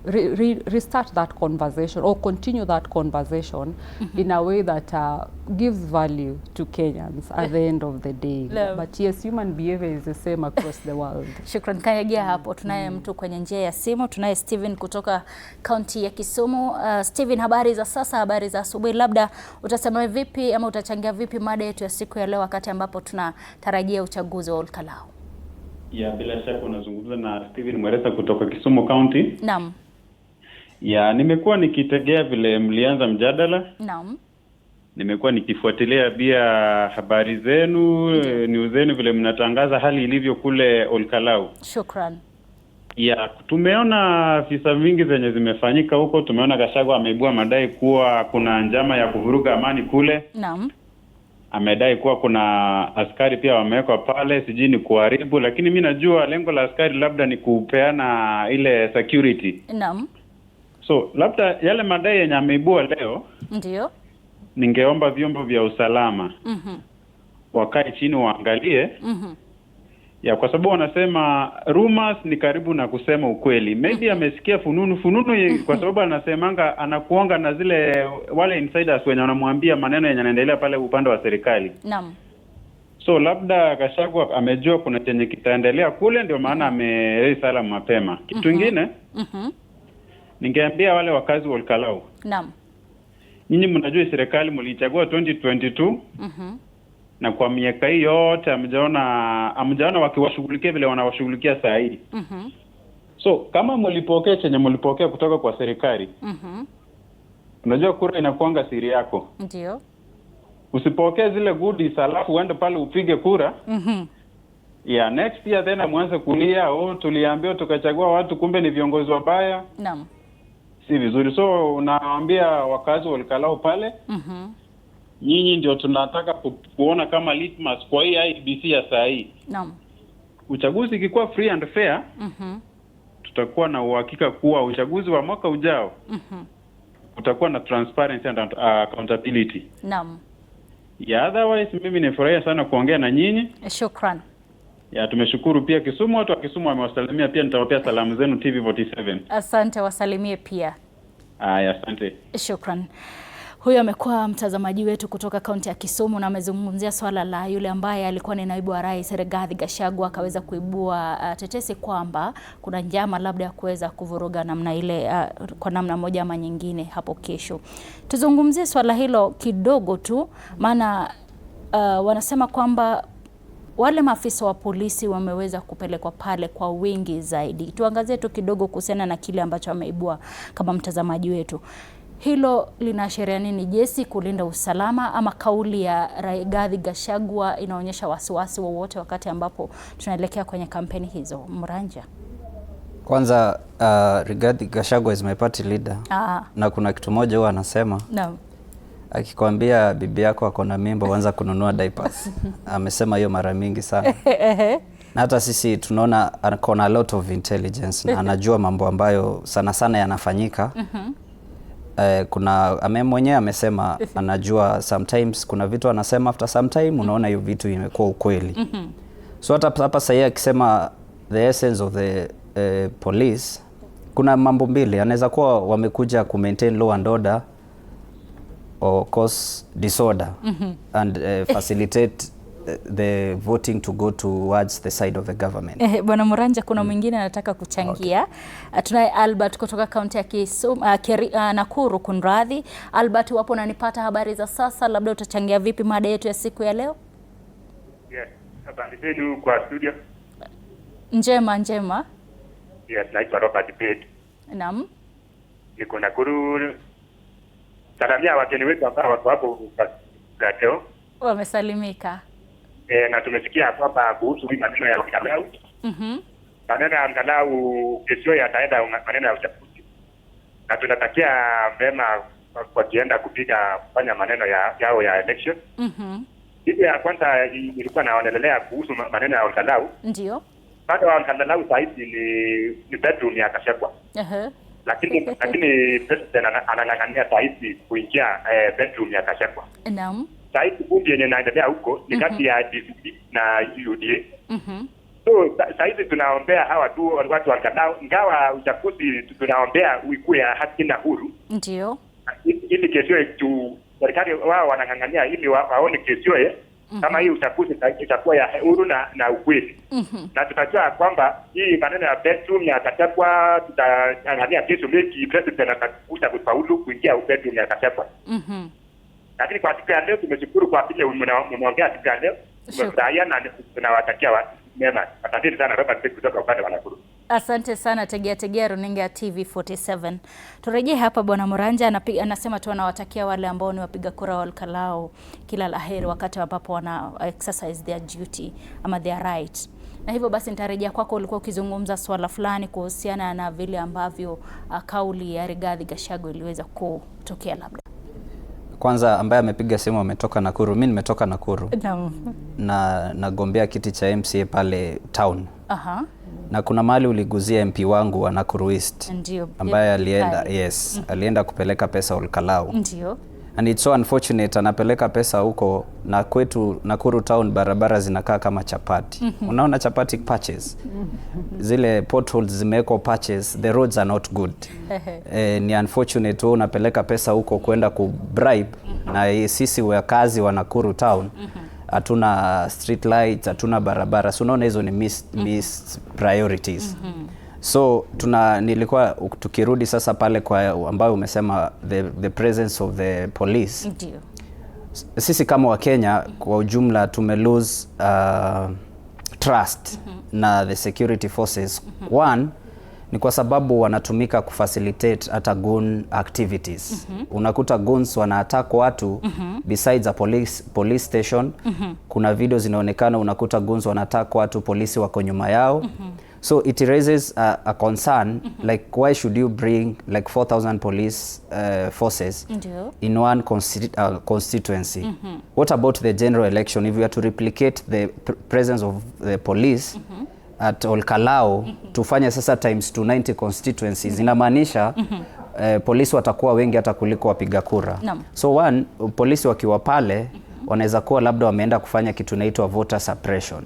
Speaker 2: restart that conversation or continue that conversation in a way that gives value to Kenyans at the end of the day. But yes, human behavior is the same across the world.
Speaker 1: Shukran kaya hapo. Tunaye mtu kwenye njia ya simu. Tunaye Steven kutoka kaunti ya Kisumu. Steven, habari za sasa, habari za asubuhi. Labda utasema vipi ama utachangia vipi mada yetu ya siku ya leo wakati ambapo tunatarajia uchaguzi wa Olkalau?
Speaker 4: Bila shaka unazungumza na Steven Mweresa kutoka Kisumu County.
Speaker 1: Naam.
Speaker 4: Nimekuwa nikitegea vile mlianza mjadala.
Speaker 1: Naam.
Speaker 4: Nimekuwa nikifuatilia pia habari zenu, news zenu vile mnatangaza hali ilivyo kule Olkalau.
Speaker 1: Shukran.
Speaker 4: Tumeona visa vingi zenye zimefanyika huko. Tumeona Gachagua ameibua madai kuwa kuna njama ya kuvuruga amani kule.
Speaker 1: Naam.
Speaker 4: Amedai kuwa kuna askari pia wamewekwa pale, sijui ni kuharibu, lakini mimi najua lengo la askari labda ni kupeana ile security.
Speaker 1: Naam.
Speaker 4: So labda yale madai yenye ameibua leo,
Speaker 1: ndio
Speaker 4: ningeomba vyombo vya usalama wakae chini waangalie. Kwa sababu wanasema rumors ni karibu na kusema ukweli. Maybe amesikia fununu kwa sababu anasemanga anakuanga na zile wale insiders wenye wanamwambia maneno yenye yanaendelea pale upande wa serikali.
Speaker 1: Naam.
Speaker 4: So labda Gachagua amejua kuna chenye kitaendelea kule, ndio maana amerei sala mapema. Kitu kingine ningeambia wale wakazi wa Olkalau.
Speaker 1: Naam.
Speaker 4: Nyinyi mnajua serikali mlichagua 2022. Na kwa miaka hii yote amjaona wakiwashughulikia vile wanawashughulikia saa hii. So kama mlipokea chenye mlipokea kutoka kwa serikali, unajua kura inakuanga siri yako.
Speaker 1: Ndio.
Speaker 4: Usipokee zile goodies alafu uende pale upige kura. Next year then mwanze kulia, tuliambiwa tukachagua watu kumbe ni viongozi wabaya.
Speaker 1: Naam.
Speaker 4: Si vizuri. So unawaambia wakazi wa Olkalau pale. Nyinyi ndio tunataka kuona kama litmus kwa hii IEBC ya saa hii.
Speaker 1: Naam.
Speaker 4: Uchaguzi ikikuwa free and fair, tutakuwa na uhakika kuwa uchaguzi wa mwaka ujao utakuwa na transparency and accountability.
Speaker 1: Naam.
Speaker 4: Otherwise mimi nifurahia sana kuongea na nyinyi.
Speaker 1: Shukran.
Speaker 4: Tumeshukuru pia Kisumu, watu wa Kisumu wamewasalimia pia, nitawapea salamu zenu TV47.
Speaker 1: Asante, wasalimie pia.
Speaker 4: Asante.
Speaker 1: Shukran. Huyo amekuwa mtazamaji wetu kutoka kaunti ya Kisumu na amezungumzia swala la yule ambaye alikuwa ni naibu wa rais Rigathi Gachagua akaweza kuibua tetesi kwamba kuna njama labda ya kuweza kuvuruga namna ile kwa namna moja ama nyingine hapo kesho. Tuzungumzie swala hilo kidogo tu, maana wanasema kwamba wale maafisa wa polisi wameweza kupelekwa pale kwa wingi zaidi. Tuangazie tu kidogo kuhusiana na kile ambacho ameibua kama mtazamaji wetu. Hilo linaashiria nini? Jesi kulinda usalama, ama kauli ya Rigathi Gachagua inaonyesha wasiwasi wowote wakati ambapo tunaelekea kwenye kampeni hizo? Mranja.
Speaker 3: Kwanza Rigathi Gachagua is my party leader. Na kuna kitu moja huwa anasema.
Speaker 1: Naam.
Speaker 3: Akikwambia bibi yako ako na mimba uanza kununua diapers. Amesema hiyo mara mingi sana. Na hata sisi tunaona akona a lot of intelligence na anajua mambo ambayo sana sana yanafanyika. Kuna mwenyewe amesema anajua sometimes kuna vitu anasema after some time unaona hiyo vitu imekuwa ukweli. So hata hapa sasa akisema the essence of the police, kuna mambo mbili. Anaweza kuwa wamekuja ku maintain law and order or cause disorder and facilitate the voting to go towards the side of the government.
Speaker 1: Bwana Muranja, kuna mwingine anataka kuchangia. Okay. Tunaye Albert kutoka kaunti ya Nakuru. Kunradhi Albert, wapo unanipata habari za sasa, labda utachangia vipi mada yetu ya siku ya leo?
Speaker 5: Yes, habari zenu kwa studio.
Speaker 1: Njema njema.
Speaker 5: Yes, naitwa Robert Pitt.
Speaker 1: Naam.
Speaker 5: Niko Nakuru. Salamia wageni wetu ambao wako hapo kwa leo.
Speaker 1: Wamesalimika.
Speaker 5: Na tumesikia kwamba kuhusu maneno ya Olkalau. Maneno ya Olkalau kesho yataenda maneno ya uchaguzi. Na tunatakia mema wakienda kufanya maneno yao ya election. Hivi ya kwanza nilikuwa naonelea kuhusu maneno ya Olkalau.
Speaker 1: Ndio.
Speaker 5: Bado Olkalau sahizi ni bedroom ya Gachagua. Lakini president anang'ang'ania sahizi kuingia bedroom ya Gachagua.
Speaker 1: Naam.
Speaker 5: Sahizi bunge yenye inaendelea huko ni kati ya DCP na UDA. So sahizi tunaombea hawa tu watu wa Olkalau, ingawa uchaguzi tunaombea uikuwe haki na huru.
Speaker 1: Ndio.
Speaker 5: Ili kesho tu serikali wao wanang'ang'ania ili waone kesho kama hii uchaguzi itakuwa ya huru na ukweli. Na tutajua kwamba hii maneno ya bedroom ya Gachagua tutaangalia kesho mechi president atakuja kufaulu kuingia bedroom ya Gachagua. Lakini kwa siku ya leo tumeshukuru kwa vile umeongea siku ya leo. Tumefurahia na tunawatakia mema. Asante sana Robert Pitt kutoka upande wa Nakuru.
Speaker 1: Asante sana. Tegea runinga ya TV47. Turejee hapa Bwana Muranja anasema tu anawatakia wale ambao ni wapiga kura wa Olkalau kila laheri wakati ambapo wana exercise their duty ama their right. Na hivyo basi nitarejea kwako, ulikuwa ukizungumza swala fulani kuhusiana na vile ambavyo kauli ya Rigathi Gachagua iliweza kutokea. Labda
Speaker 3: kwanza ambaye amepiga simu ametoka Nakuru. Mimi nimetoka Nakuru. Na nagombea kiti cha MCA pale town. Na kuna mahali uliguzia MP wangu wa Nakuru East.
Speaker 1: Ndio.
Speaker 3: Ambaye alienda alienda kupeleka pesa Olkalau.
Speaker 1: Ndio.
Speaker 3: And it's so unfortunate anapeleka pesa huko, na kwetu Nakuru town barabara zinakaa kama chapati. Unaona chapati patches. Zile potholes zimewekwa patches, the roads are not good. Ni unfortunate unapeleka pesa huko kwenda ku bribe, na sisi wakazi wa Nakuru town hatuna street lights, hatuna barabara. So unaona hizo ni miss priorities. So nilikuwa tukirudi sasa pale kwa ambao umesema the presence of the police.
Speaker 1: Ndio.
Speaker 3: Sisi kama wa Kenya kwa ujumla lose trust na the security forces. One ni kwa sababu wanatumika kufacilitate hata gun activities. Unakuta guns wana-attack watu besides a police station. Kuna video zinaonekana unakuta guns wana-attack watu, polisi wako nyuma yao. So it raises a concern, like why should you bring like 4,000 police forces in one constituency? What about the general election? If we are to replicate the presence of the police at Olkalau, tufanye sasa times 290 constituencies, inamaanisha polisi watakuwa wengi hata kuliko wapiga kura. So one, polisi wakiwa pale wanaweza kuwa labda wameenda kufanya kitu inaitwa voter suppression.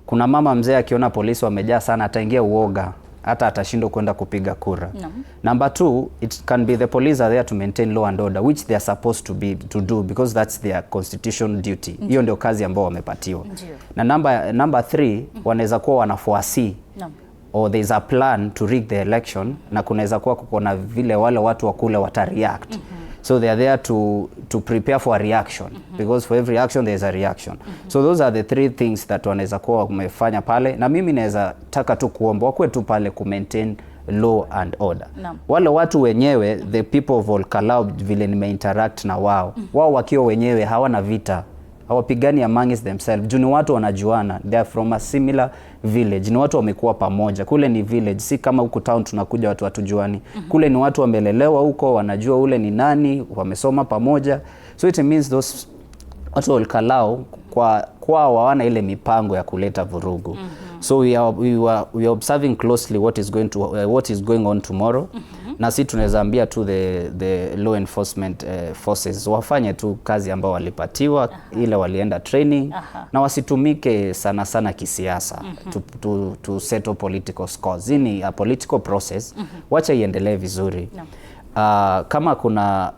Speaker 3: Kuna mama mzee akiona polisi wamejaa sana ataingia uoga, hata atashindwa kwenda kupiga kura. Number two, it can be the police are there to maintain law and order, which they are supposed to do because that's their constitutional duty. Hiyo ndio kazi ambao wamepatiwa. Na number three, wanaweza kuwa wanafuasi or there is a plan to rig the election, na kunaweza kuwa kuna vile wale watu wa kule watareact. So they are there to prepare for a reaction, because for every action there is a reaction. So those are the 3 things that wanaweza kuwa wamefanya pale, na mimi naweza taka tu kuomba wakuwe tu pale ku maintain law and order. Wale watu wenyewe, the people of Olkalau, vile nimeinteract na wao, wao wakiwa wenyewe hawana vita, hawapigani amongst themselves. Juu ni watu wanajuana, they are from a similar village, ni watu wamekuwa pamoja. Kule ni village, si kama huku town tunakuja watu hatujuani. Kule ni watu wamelelewa huko, wanajua ule ni nani, wamesoma pamoja. So it means those watu Olkalau kwa hawana ile mipango ya kuleta vurugu. So we are observing closely what is going on tomorrow. Na si tunaweza ambia tu the law enforcement forces wafanye tu kazi ambao walipatiwa, ile walienda training, na wasitumike sana kisiasa to settle political scores. Ini a political process, wacha iendelee vizuri. Kama kuna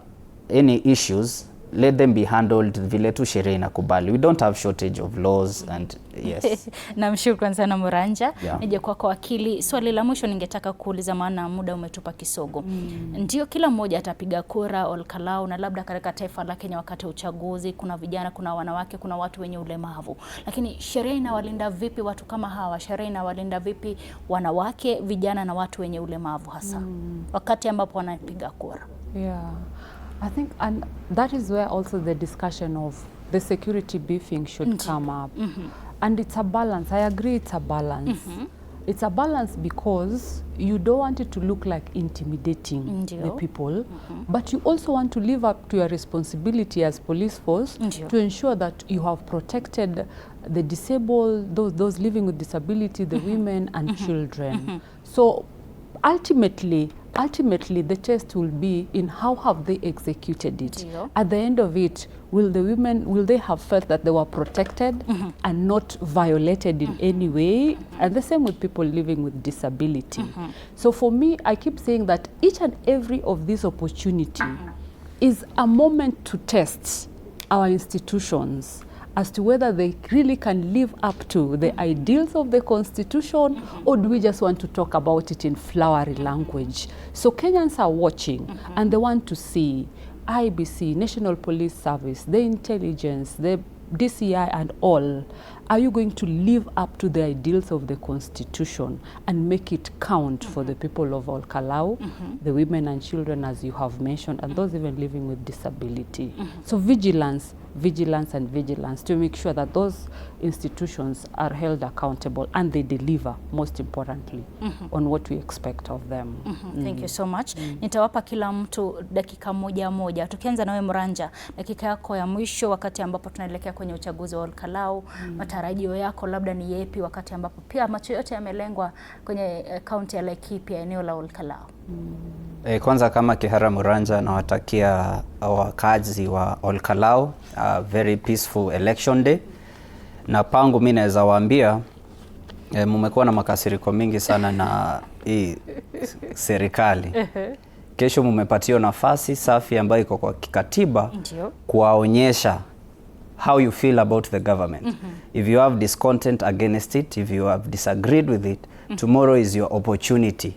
Speaker 3: any issues, let them be handled vile tu sheria inakubali. We don't have shortage of laws and yes.
Speaker 1: Namshukuru sana Muranja. Nije kwako wakili. Swali la mwisho ningetaka kuuliza, maana muda umetupa kisogo. Ndio kila mmoja atapiga kura Olkalau, na labda katika taifa la Kenya wakati uchaguzi kuna vijana, kuna wanawake, kuna watu wenye ulemavu. Lakini sheria inawalinda vipi watu kama hawa? Sheria inawalinda vipi wanawake, vijana na watu wenye ulemavu hasa wakati ambapo wanapiga kura?
Speaker 2: I think, and that is where also the discussion of the security beefing should come up. And it's a balance. I agree, it's a balance. It's a balance because you don't want it to look like intimidating the people, but you also want to live up to your responsibility as police force to ensure that you have protected the disabled, those living with disability, the women and children. So ultimately the test will be in how have they executed it. At the end of it, will they have felt that they were protected and not violated in any way? And the same with people living with disability. So for me, I keep saying that each and every of these opportunity is a moment to test our institutions as to whether they really can live up to the ideals of the Constitution, or do we just want to talk about it in flowery language? So Kenyans are watching and they want to see IBC, National Police Service, the intelligence, the DCI and all. Are you going to live up to the ideals of the Constitution and make it count for the people of Olkalau, the women and children as you have mentioned, and those even living with disability? So vigilance to make sure that those institutions are held accountable and they deliver, most importantly, on what we expect of them.
Speaker 1: Thank you so much. Nitawapa kila mtu dakika moja. Tukianza nawe Muranja, dakika yako ya mwisho wakati ambapo tunaelekea kwenye uchaguzi wa Olkalau. Matarajio yako labda ni yepi wakati ambapo pia macho yote yamelengwa kwenye kaunti ya Laikipia, eneo la Olkalau?
Speaker 3: Kwanza kama Kihara Muranja, nawatakia wakazi wa Olkalau a very peaceful election day. Na pangu mimi naweza waambia mmekuwa na makasiriko mingi sana na hii serikali. Kesho mmepatiwa nafasi safi ambayo iko kwa kikatiba kuwaonyesha how you feel about the government. If you have discontent against it, if you have disagreed with it, tomorrow is your opportunity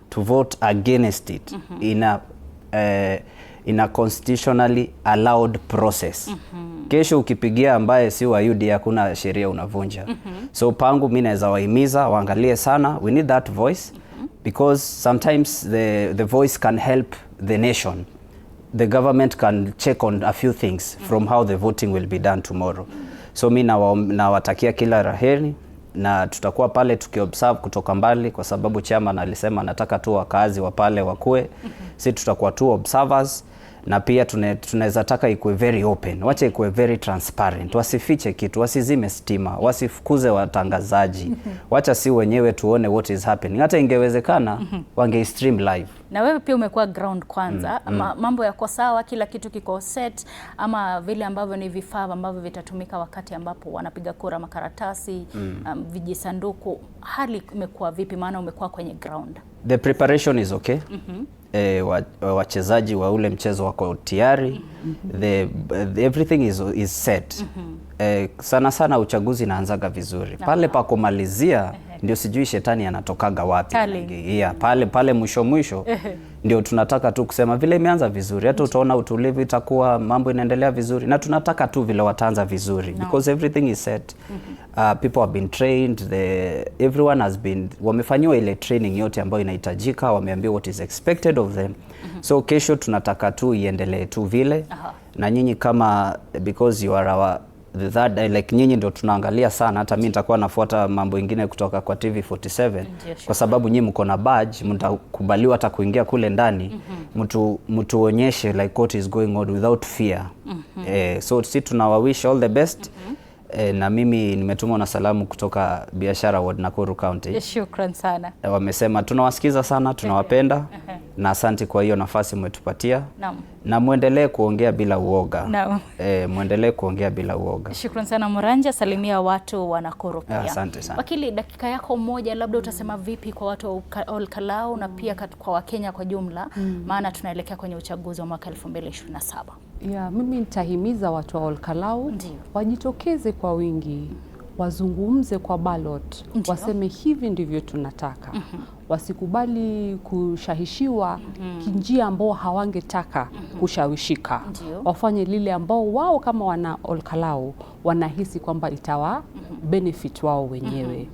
Speaker 3: to vote against it in a constitutionally allowed process. Kesho ukipigia ambaye si wa UD hakuna sheria unavunja. So pangu mimi naweza wahimiza waangalie sana. We need that voice because sometimes the voice can help the nation. The government can check on a few things from how the voting will be done tomorrow. So mimi nawatakia kila raheri, na tutakuwa pale tukiobserve kutoka mbali kwa sababu chairman alisema anataka tu wakazi wa pale wakue. Sisi tutakuwa tu observers, na pia tunaweza taka ikuwe very open. Wacha ikuwe very transparent. Wasifiche kitu, wasizime stima, wasifukuze watangazaji. Wacha si wenyewe tuone what is happening. Hata ingewezekana wange stream live.
Speaker 1: Na wewe pia umekuwa ground kwanza, mambo yako sawa, kila kitu kiko set, ama vile ambavyo ni vifaa ambavyo vitatumika wakati ambapo wanapiga kura, makaratasi, vijisanduku, hali imekuwa vipi maana umekuwa kwenye ground?
Speaker 3: The preparation is okay. Wachezaji wa ule mchezo wako tayari. Everything is set. Sana uchaguzi inaanzaga vizuri. Pale pa kumalizia ndio sijui shetani anatokaga wapi.
Speaker 1: Kali.
Speaker 3: Pale mwisho ndio tunataka tu kusema vile imeanza vizuri, hata utaona utulivu itakuwa, mambo inaendelea vizuri, na tunataka tu vile wataanza vizuri because everything is set. People have been trained, everyone has been, wamefanyiwa ile training yote ambayo inahitajika, wameambiwa what is expected of them. So kesho tunataka tu iendelee tu vile. Na nyinyi kama, because you are our that like nyinyi ndio tunaangalia sana, hata mimi nitakuwa nafuata mambo mengine kutoka kwa TV47 kwa sababu nyinyi mko na badge, mtakubaliwa hata kuingia kule ndani, mtuonyeshe like what is going on without fear. So sisi tunawawish all the best. Na mimi nimetumwa na salamu kutoka Biashara Ward Nakuru County.
Speaker 1: Shukran sana.
Speaker 3: Wamesema tunawasikiza sana, tunawapenda na asante kwa hiyo nafasi mmetupatia. Na muendelee kuongea bila uoga. Muendelee kuongea bila uoga.
Speaker 1: Shukran sana Muranja, salimia watu wa Nakuru pia.
Speaker 3: Asante sana.
Speaker 1: Wakili, dakika yako moja, labda utasema vipi kwa watu wa Ol Kalou na pia kwa Wakenya kwa jumla, maana tunaelekea kwenye uchaguzi wa mwaka 2027.
Speaker 2: Mimi nitahimiza watu wa Ol Kalou wajitokeze kwa wingi, wazungumze kwa ballot, waseme hivi ndivyo tunataka. Wasikubali kushahishiwa njia ambao hawangetaka kushawishika. Wafanye lile ambao wao kama wana Ol Kalou wanahisi kwamba itawa benefit wao wenyewe.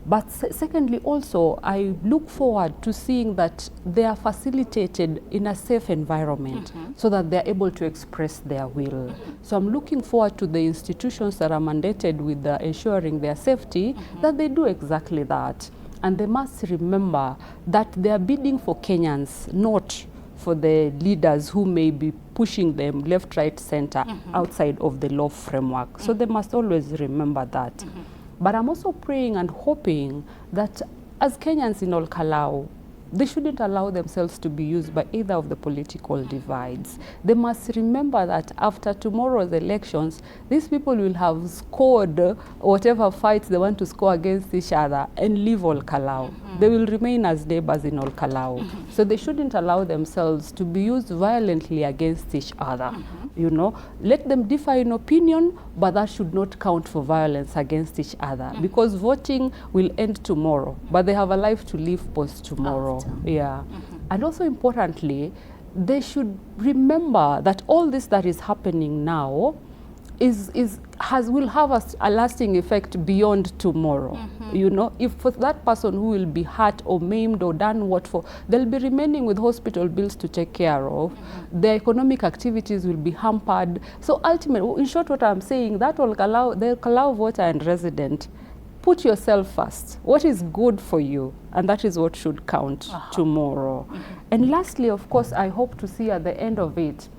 Speaker 2: But secondly also, I look forward to seeing that they are facilitated in a safe environment so that they are able to express their will. So I'm looking forward to the institutions that are mandated with ensuring their safety, that they do exactly that. And they must remember that they are bidding for Kenyans, not for the leaders who may be pushing them left, right, center, outside of the law framework. So they must always remember that. But I'm also praying and hoping that as Kenyans in Ol Kalou, they shouldn't allow themselves to be used by either of the political divides. They must remember that after tomorrow's elections, these people will have scored whatever fights they want to score against each other and leave Ol Kalou. They will remain as neighbors in Ol Kalou. So they shouldn't allow themselves to be used violently against each other. You know, let them differ in opinion, but that should not count for violence against each other, because voting will end tomorrow, but they have a life to live post tomorrow. And also importantly, they should remember that all this that is happening now will have a lasting effect beyond tomorrow. You know, if for that person who will be hurt or maimed or done what for, they'll be remaining with hospital bills to take care of. Their economic activities will be hampered. So ultimately, in short, what I'm saying, that will allow the Kalou voter and resident, put yourself first. What is good for you? And that is what should count tomorrow. And lastly, of course, I hope to see at the end of it,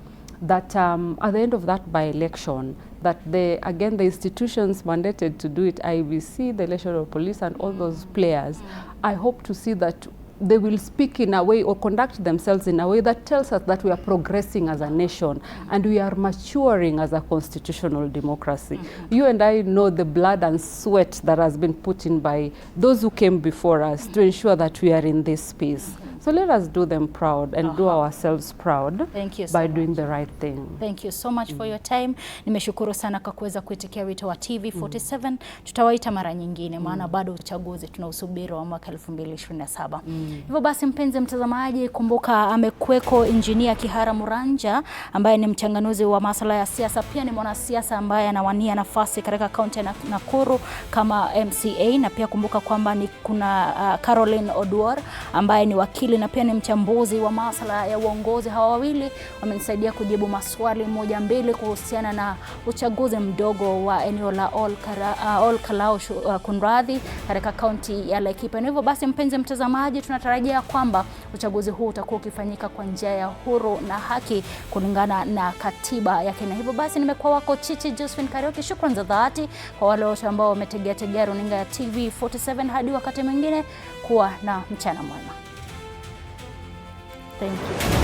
Speaker 2: that at the end of that by-election, that the institutions mandated to do it, IEBC, the Electoral Police, and all those players, I hope to see that they will speak in a way or conduct themselves in a way that tells us that we are progressing as a nation and we are maturing as a constitutional democracy. You and I know the blood and sweat that has been put in by those who came before us to ensure that we are in this space. So let us do them proud and do ourselves proud by doing the right thing.
Speaker 1: Thank you so much for your time. Nimeshukuru sana kwa kuweza kuitikia wito wa TV47. Tutawaita mara nyingine maana bado uchaguzi tunausubiri wa mwaka 2027. Hivyo basi mpenzi mtazamaji, kumbuka amekuweko Engineer Kihara Muranja ambaye ni mchanganuzi wa masuala ya siasa, pia ni mwanasiasa ambaye anawania nafasi katika kaunti ya Nakuru kama MCA, na pia kumbuka kwamba kuna Caroline Oduor ambaye ni wakili na pia ni mchambuzi wa masuala ya uongozi. Hawa wawili wamenisaidia kujibu maswali moja mbili kuhusiana na uchaguzi mdogo wa eneo la Ol Kalou kunradhi katika kaunti ya Laikipia. Hivyo basi mpenzi mtazamaji, tunatarajia kwamba uchaguzi huu utakuwa ukifanyika kwa njia ya huru na haki kulingana na katiba ya Kenya. Hivyo basi nimekuwa wako Chichi Josephine Kariuki. Shukrani za dhati kwa wale wote ambao wametegea runinga ya TV47. Hadi wakati mwingine, kuwa na mchana mwema. Thank you.